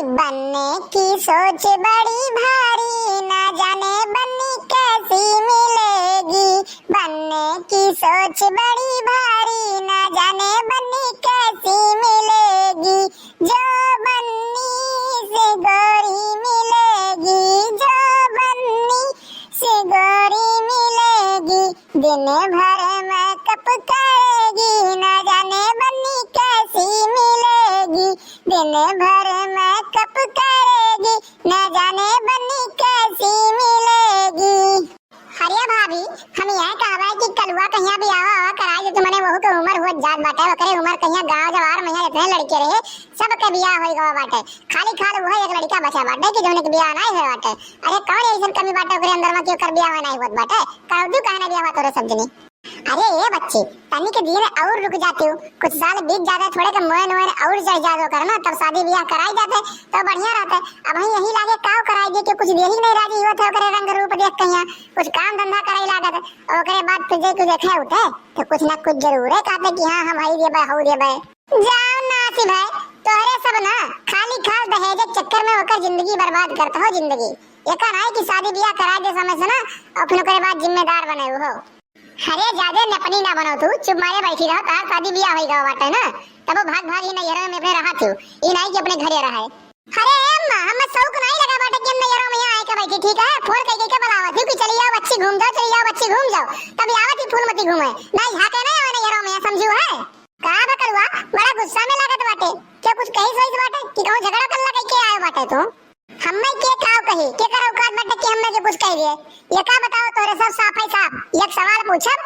बनने की सोच बड़ी भारी, ना जाने बननी कैसी मिलेगी। बनने की सोच बड़ी भारी, ना जाने बननी कैसी मिलेगी। जो बननी से गोरी मिलेगी, जो बननी से गोरी मिलेगी। दिन भर मेकअप करेगी, ना जाने बननी कैसी मिलेगी। दिन भर मेकअप करेगी, न जाने बननी कैसी मिलेगी। हरिया भाभी, हम यहाँ कहवा है कि कलुआ कहीं भी आवा आवा कराई, जो तुमने वहू के उम्र हो जात बाटे, ओकरे उम्र कहीं गांव जवार में इतने लड़के रहे, सब के बियाह होई गवा बाटे। खाली वो एक लड़का बचा बाटे कि जोने के बियाह नहीं है बाटे। अरे कौन ऐसन कमी बाटे ओकरे अंदर में कि ओकर बियाह नहीं होत बाटे? काउदू कहना बियाह तोरे सब जनी। अरे ये बच्चे, तनी के दिन और रुक जाते हो, कुछ साल बीत जाते, थोड़े के मोयन मोयन और चढ़ जाते करना, तब शादी ब्याह कराई जाते तो बढ़िया रहते। अब यही लागे काव कराई दे कि कुछ देही नहीं राजी होत है ओकरे रंग रूप देख कहिया, कुछ काम धंधा कराई लागत और ओकरे बाद फिर जे कुछ देखे होते तो कुछ ना कुछ जरूर है कहते कि हां हम हई देबे हऊ देबे। जाओ नासिब है तोहरे सब ना खाली खाल दहेज के चक्कर में होकर जिंदगी बर्बाद करता हो। जिंदगी एका नहीं कि शादी ब्याह कराई दे समय से ना और फिर ओकरे बाद जिम्मेदार बने हो। अरे ज्यादा नपनी ना बनो तू, चुप मारे बैठी रहो, तार शादी ब्याह होई गवा बाटे ना, तब भाग भाग ही नैहरों में अपने रहा थू, ई नहीं कि अपने घरे रहे। अरे अम्मा हमें शौक नहीं लगा बाटे कि हम नैहरों में यहाँ आके बैठी, ठीक है? फोन कई के बुलावत थी कि चली जाओ बच्ची घूम जाओ, चली जाओ बच्ची घूम जाओ, तब आवत ही फूलमती घूमे नहीं झाके नहीं आवे नैहरों में, समझू है? का बकलवा बड़ा गुस्सा में लागत बाटे, क्या कुछ कही सोई बाटे कि कहूं झगड़ा कर लगे के आए बाटे तू? हमें के काव कही के कर औकात बाटे कि हमें के कुछ कह दिए? ये का बताओ तोरे सब साफ है साफ, एक सवाल पूछब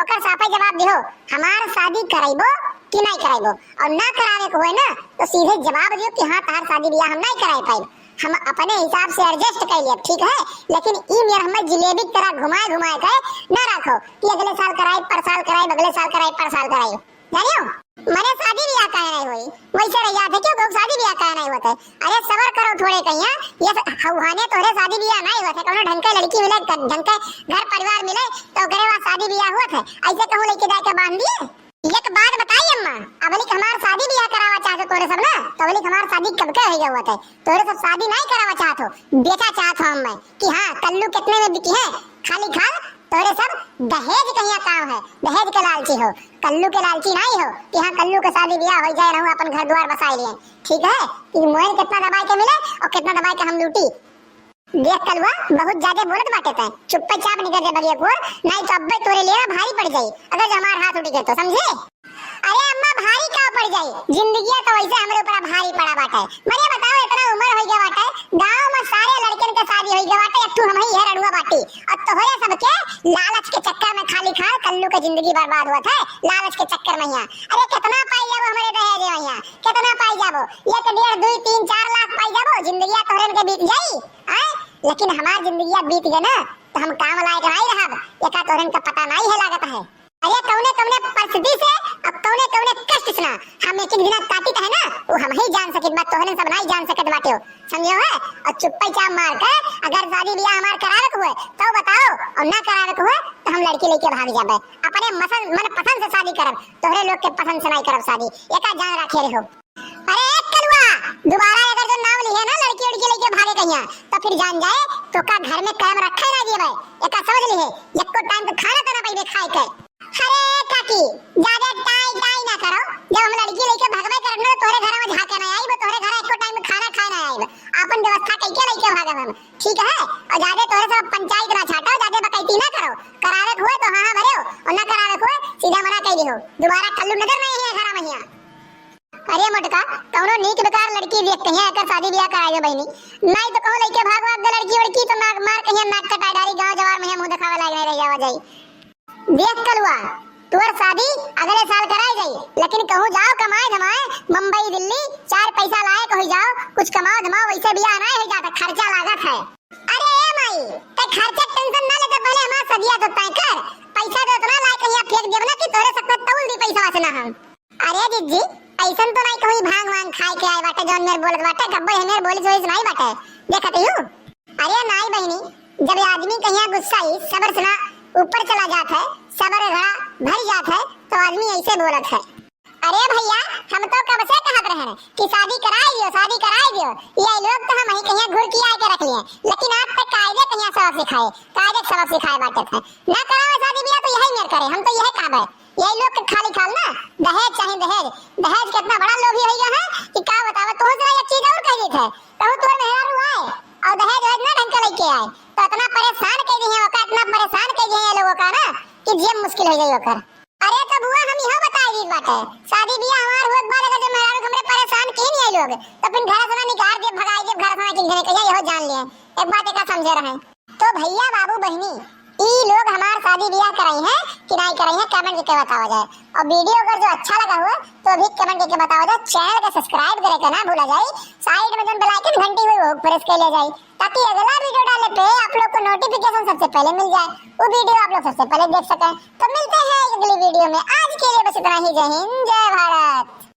ओकर साफे जवाब दिहो, हमार शादी कराइबो कि नहीं कराइबो, और ना करावे को होय ना तो सीधे जवाब दियो कि हां तार शादी ब्याह हम नहीं कराई पाई, हम अपने हिसाब से एडजस्ट कर लिया, ठीक है? लेकिन ई मेर हमें जिलेबी की तरह घुमाए घुमाए के ना रखो कि अगले साल कराई पर साल कराई अगले साल कराई पर साल कराई। जानियो मने शादी ब्याह काहे नहीं होई, वैसे रहिया थे क्यों शादी ब्याह काहे नहीं होते? अरे सबर करो थोड़े कहिया, ये हवाने तोरे शादी ब्याह नहीं होते, कोनो ढंग के लड़की मिले ढंग के घर परिवार मिले तो करे वहां शादी ब्याह हुआ है, ऐसे कहूं लेके जाके बांध दिए। एक बात बताई अम्मा, अबली हमार शादी ब्याह करावा चाहते तोरे सब ना, तो अबली हमार शादी कब के होई हुआ थे, तोरे सब शादी नहीं करावा चाहतो, बेटा चाहत हम मैं कि हां कल्लू कितने में बिकी है, खाली खाल तोरे सब दहेज कहिया काम है, दहेज के लालची हो, कल्लू के लालची नहीं हो कि हाँ कल्लू के शादी ब्याह हो जाए रहूं अपन घर द्वार बसाई लिए, ठीक है? कि मोहन कितना दबाई के मिले और कितना दबाई के हम लूटी। देख कलवा बहुत ज्यादा बोलत बाटे तै, चुपचाप निकल जा बगिया को, नहीं तो अब्बे तोरे लिए भारी पड़ जाई अगर जो हमार हाथ उठ गए तो, समझे? अरे अम्मा भारी का पड़ जाई, जिंदगी तो वैसे हमरे ऊपर भारी पड़ा बाटे। मरे बताओ इतना उम्र हो गया बाटे, गांव में सारे लड़कन के शादी हो गया बाटे, तू हम ही है रड़ुआ बाटी, और तोहरे सबके लालच के चक्कर में खाली खा कल्लू के जिंदगी बर्बाद हुआ था, लालच के चक्कर में यहाँ। अरे कितना पाई जाबो हमरे दहेज यहाँ, कितना पाई जाबो, 1 1.5 2 3 4 लाख पाई जाबो, जिंदगी तोहरे के बीत जाई हैं? लेकिन हमार जिंदगी बीत गए ना तो हम काम लायक नहीं रहब, एका तोहरे का पता नहीं है लागत है। अरे कौने परिस्थिति से अब कौने कष्ट से हम एक दिन काटित है ना, वो हम ही जान सकित बात तोहरे सब नहीं जान सकत बाटे हो, समझो है? और चुपचाप मार के अगर शादी ब्याह हमार करावे को हुए तो बताओ, और ना करावे को हुए तो हम लड़की लेके भाग जाबे, अपने मन पसंद से शादी करब, तोहरे लोग के पसंद से नहीं करब शादी, एका जान रखे रहो। अरे कलवा दोबारा अगर जो नाम लिए ना लड़की लेके भागे कहिया तो फिर जान जाए तो का घर में कायम रखे ना दिए भाई, एका समझ लिए एको टाइम तो खाना तो ना पाइबे खाए के। अरे काकी ज्यादा टाई ना करो, जब हम लड़की लेके भगवे करनो तोरे घर में झाके ना आईबे, तोरे घर एको टाइम खाना खाए ना आईबे, अपन व्यवस्था कइके लेके भागे हम, ठीक है? और ज्यादा तोरे सब पंचायत ना छाटो, ज्यादा बकैती ना करो, करावे हुए तो हां भरे हो और ना करावे हुए सीधा मना कह दियो, दोबारा कल्लू नजर नहीं है घर में यहाँ। अरे मोटका कौनो नीक बेकार लड़की देखते हैं अगर शादी ब्याह कराएगा बहनी, नहीं तो कहूं लेके भाग भाग लड़की लड़की तो मार कहिया नाक कटा डाली गांव जवार में मुंह दिखावे लाग नहीं रह जावा जाई। देख कलवा तोर शादी अगले साल कराई जाई, लेकिन कहूं जाओ कमाए धमाए मुंबई दिल्ली 4 पैसा लाए कहीं जाओ, कुछ कमाओ धमाओ, वैसे ब्याह नहीं हो जाता, खर्चा लागत है। अरे ए माई ते खर्चा टेंशन ना ले, तो पहले हमार सदिया तो तय कर, पैसा तो इतना लाए कहिया फेंक देब ना कि तोरे सकत तौल दी पैसा वासना हम। अरे दीदी ऐसन तो नहीं कोई भांग वांग खाए के आए बाटे जोन मेरे बोलत बाटे, गब्बे है मेरे बोली सोई नहीं बाटे, देखत हूं। अरे नहीं बहनी, जब आदमी कहिया गुस्सा ही सबर से ना ऊपर चला जाता है, सबर घड़ा भर जाता है तो आदमी ऐसे बोलत है। अरे भैया हम तो कब से कहत रहे हैं कि शादी कराई दियो लियो, ये लोग तो हम ही कहीं घुर की आके रख लिए, लेकिन आज तक कायदे कहीं सबक सिखाए, कायदे सबक सिखाए बाटे थे ना करावे शादी ब्याह तो यही मेर करे, हम तो यही कहबे यही लोग के खाली खाल ना दहेज चाहे दहेज, दहेज कितना बड़ा लोभी हो गया है कि का बतावे। तो से एक चीज और कह दी थे कहू तोर मेहरारू आए और दहेज वहेज ना ढंग के लेके आए तो इतना परेशान कर दिए ओका, इतना परेशान कर दिए ये लोगों का ना कि जीवन मुश्किल हो जाई ओकर। अरे तो बुआ हम यहां बताई दी बात है, शादी ब्याह हमार होत बाद अगर जो मेहरारू हमरे परेशान किए नहीं लोग तो फिर घर से निकाल दे भगाई दे, घर से किन कहिया यहो जान लिए एक बात का समझे रहे। तो भैया बाबू बहनी ई लोग हमार शादी ब्याह कराई है कि नहीं कराई है कमेंट करके बताओ जाए, और वीडियो अगर जो अच्छा लगा हुआ तो भी कमेंट करके बताओ जाए। चैनल को सब्सक्राइब करे का ना भूला जाए, साइड में जो बेल आइकन घंटी हुई वो प्रेस कर ले जाए ताकि अगला वीडियो डाले पे आप लोग को नोटिफिकेशन सबसे पहले मिल जाए, वो वीडियो आप लोग सबसे पहले देख सकें। तो मिलते हैं अगली वीडियो में, आज के लिए बस इतना ही। जय हिंद जय भारत।